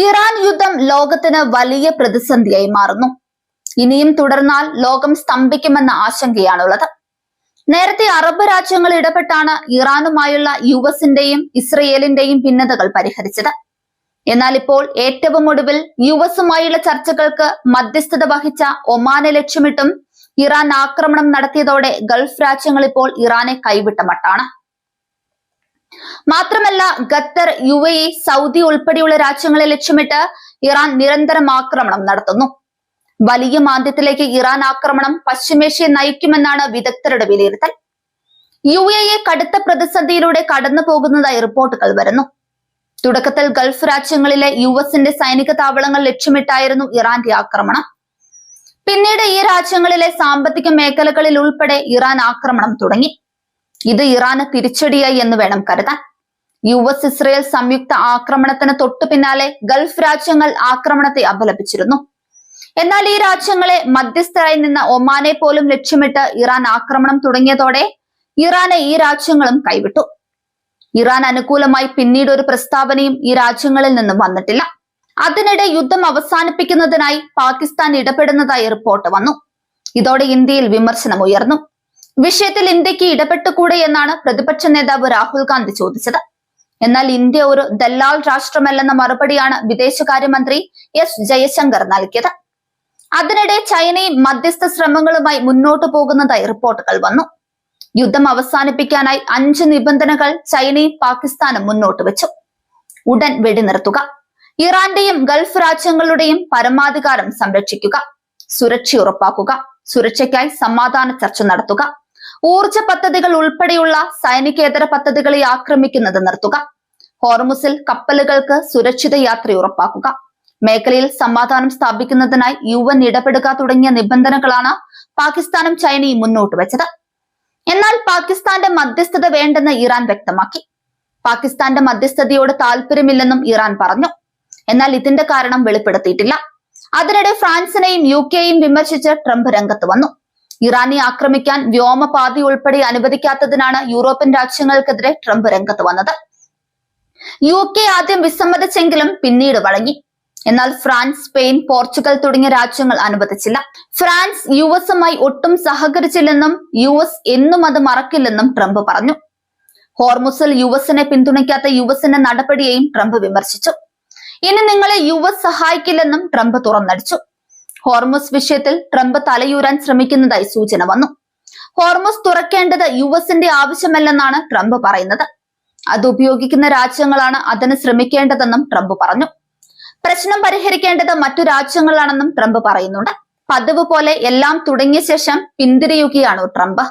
Iran യുദ്ധം ലോകത്തിന് വലിയ പ്രതിസന്ധിയായി മാറുന്നു. ഇനിയും തുടർന്നാൽ ലോകം സ്തംഭിക്കുമെന്ന ആശങ്കയാണുള്ളത്. നേരത്തെ അറബ് രാജ്യങ്ങൾ ഇടപെട്ടാണ് ഇറാനുമായുള്ള യുഎസിന്റെയും ഇസ്രയേലിന്റെയും ഭിന്നതകൾ പരിഹരിച്ചത്. എന്നാൽ ഇപ്പോൾ ഏറ്റവും ഒടുവിൽ യുഎസുമായുള്ള ചർച്ചകൾക്ക് മധ്യസ്ഥത വഹിച്ച ഒമാനെ ലക്ഷ്യമിട്ടും ഇറാൻ ആക്രമണം നടത്തിയതോടെ ഗൾഫ് രാജ്യങ്ങൾ ഇപ്പോൾ ഇറാനെ കൈവിട്ട മട്ടാണ്. മാത്രമല്ല ഖത്തർ, UAE, സൗദി ഉൾപ്പെടെയുള്ള രാജ്യങ്ങളെ ലക്ഷ്യമിട്ട് ഇറാൻ നിരന്തരം ആക്രമണം നടത്തുന്നു. വലിയ മാന്ദ്യത്തിലേക്ക് ഇറാൻ ആക്രമണം പശ്ചിമേഷ്യയെ നയിക്കുമെന്നാണ് വിദഗ്ധരുടെ വിലയിരുത്തൽ. UAE കടുത്ത പ്രതിസന്ധിയിലൂടെ കടന്നു പോകുന്നതായി റിപ്പോർട്ടുകൾ വരുന്നു. തുടക്കത്തിൽ ഗൾഫ് രാജ്യങ്ങളിലെ യുഎസിന്റെ സൈനിക താവളങ്ങൾ ലക്ഷ്യമിട്ടായിരുന്നു ഇറാന്റെ ആക്രമണം. പിന്നീട് ഈ രാജ്യങ്ങളിലെ സാമ്പത്തിക മേഖലകളിൽ ഉൾപ്പെടെ ഇറാൻ ആക്രമണം തുടങ്ങി. ഇത് ഇറാന് തിരിച്ചടിയായി എന്ന് വേണം കരുതാൻ. US ഇസ്രയേൽ സംയുക്ത ആക്രമണത്തിന് തൊട്ടു പിന്നാലെ ഗൾഫ് രാജ്യങ്ങൾ ആക്രമണത്തെ അപലപിച്ചിരുന്നു. എന്നാൽ ഈ രാജ്യങ്ങളെ മധ്യസ്ഥരായി നിന്ന ഒമാനെ പോലും ലക്ഷ്യമിട്ട് ഇറാൻ ആക്രമണം തുടങ്ങിയതോടെ ഇറാനെ ഈ രാജ്യങ്ങളും കൈവിട്ടു. ഇറാൻ അനുകൂലമായി പിന്നീട് ഒരു പ്രസ്താവനയും ഈ രാജ്യങ്ങളിൽ നിന്നും വന്നിട്ടില്ല. അതിനിടെ യുദ്ധം അവസാനിപ്പിക്കുന്നതിനായി പാകിസ്ഥാൻ ഇടപെടുന്നതായി റിപ്പോർട്ട് വന്നു. ഇതോടെ ഇന്ത്യയിൽ വിമർശനം ഉയർന്നു. വിഷയത്തിൽ ഇന്ത്യക്ക് ഇടപെട്ടുകൂടെ എന്നാണ് പ്രതിപക്ഷ നേതാവ് രാഹുൽ ഗാന്ധി ചോദിച്ചത്. എന്നാൽ ഇന്ത്യ ഒരു ദല്ലാൽ രാഷ്ട്രമല്ലെന്ന മറുപടിയാണ് വിദേശകാര്യമന്ത്രി S ജയശങ്കർ നൽകിയത്. അതിനിടെ ചൈനയും മധ്യസ്ഥ ശ്രമങ്ങളുമായി മുന്നോട്ടു പോകുന്നതായി റിപ്പോർട്ടുകൾ വന്നു. യുദ്ധം അവസാനിപ്പിക്കാനായി 5 നിബന്ധനകൾ ചൈനയും പാകിസ്ഥാനും മുന്നോട്ട് വെച്ചു. ഉടൻ വെടിനിർത്തുക, ഇറാന്റെയും ഗൾഫ് രാജ്യങ്ങളുടെയും പരമാധികാരം സംരക്ഷിക്കുക, സുരക്ഷ ഉറപ്പാക്കുക, സുരക്ഷയ്ക്കായി സമാധാന ചർച്ച നടത്തുക, ഊർജ പദ്ധതികൾ ഉൾപ്പെടെയുള്ള സൈനികേതര പദ്ധതികളെ ആക്രമിക്കുന്നത് നിർത്തുക, ഹോർമുസിൽ കപ്പലുകൾക്ക് സുരക്ഷിത യാത്ര ഉറപ്പാക്കുക, മേഖലയിൽ സമാധാനം സ്ഥാപിക്കുന്നതിനായി UN ഇടപെടുക തുടങ്ങിയ നിബന്ധനകളാണ് പാകിസ്ഥാനും ചൈനയും മുന്നോട്ട് വെച്ചത്. എന്നാൽ പാകിസ്ഥാന്റെ മധ്യസ്ഥത വേണ്ടെന്ന് ഇറാൻ വ്യക്തമാക്കി. പാകിസ്ഥാന്റെ മധ്യസ്ഥതയോട് താല്പര്യമില്ലെന്നും ഇറാൻ പറഞ്ഞു. എന്നാൽ ഇതിന്റെ കാരണം വെളിപ്പെടുത്തിയിട്ടില്ല. അതിനിടെ ഫ്രാൻസിനെയും UK-യെയും വിമർശിച്ച് ട്രംപ് രംഗത്ത് വന്നു. ഇറാനെ ആക്രമിക്കാൻ വ്യോമപാതി ഉൾപ്പെടെ അനുവദിക്കാത്തതിനാണ് യൂറോപ്യൻ രാജ്യങ്ങൾക്കെതിരെ ട്രംപ് രംഗത്ത് വന്നത്. UK ആദ്യം വിസമ്മതിച്ചെങ്കിലും പിന്നീട് വഴങ്ങി. എന്നാൽ ഫ്രാൻസ്, സ്പെയിൻ, പോർച്ചുഗൽ തുടങ്ങിയ രാജ്യങ്ങൾ അനുവദിച്ചില്ല. ഫ്രാൻസ് US-മായി ഒട്ടും സഹകരിച്ചില്ലെന്നും US എന്നും അത് മറക്കില്ലെന്നും ട്രംപ് പറഞ്ഞു. ഹോർമുസിൽ US-നെ പിന്തുണയ്ക്കാത്ത US-ന്റെ നടപടിയെയും ട്രംപ് വിമർശിച്ചു. ഇനി നിങ്ങളെ US സഹായിക്കില്ലെന്നും ട്രംപ് തുറന്നടിച്ചു. ഹോർമുസ് വിഷയത്തിൽ ട്രംപ് തലയൂരാൻ ശ്രമിക്കുന്നതായി സൂചന വന്നു. ഹോർമുസ് തുറക്കേണ്ടത് US-ന്റെ ആവശ്യമല്ലെന്നാണ് ട്രംപ് പറയുന്നത്. അത് ഉപയോഗിക്കുന്ന രാജ്യങ്ങളാണ് അതിന് ശ്രമിക്കേണ്ടതെന്നും ട്രംപ് പറഞ്ഞു. പ്രശ്നം പരിഹരിക്കേണ്ടത് മറ്റു രാജ്യങ്ങളാണെന്നും ട്രംപ് പറയുന്നുണ്ട്. പതിവ് പോലെ എല്ലാം തുടങ്ങിയ ശേഷം പിന്തിരിയുകയാണോ ട്രംപ്?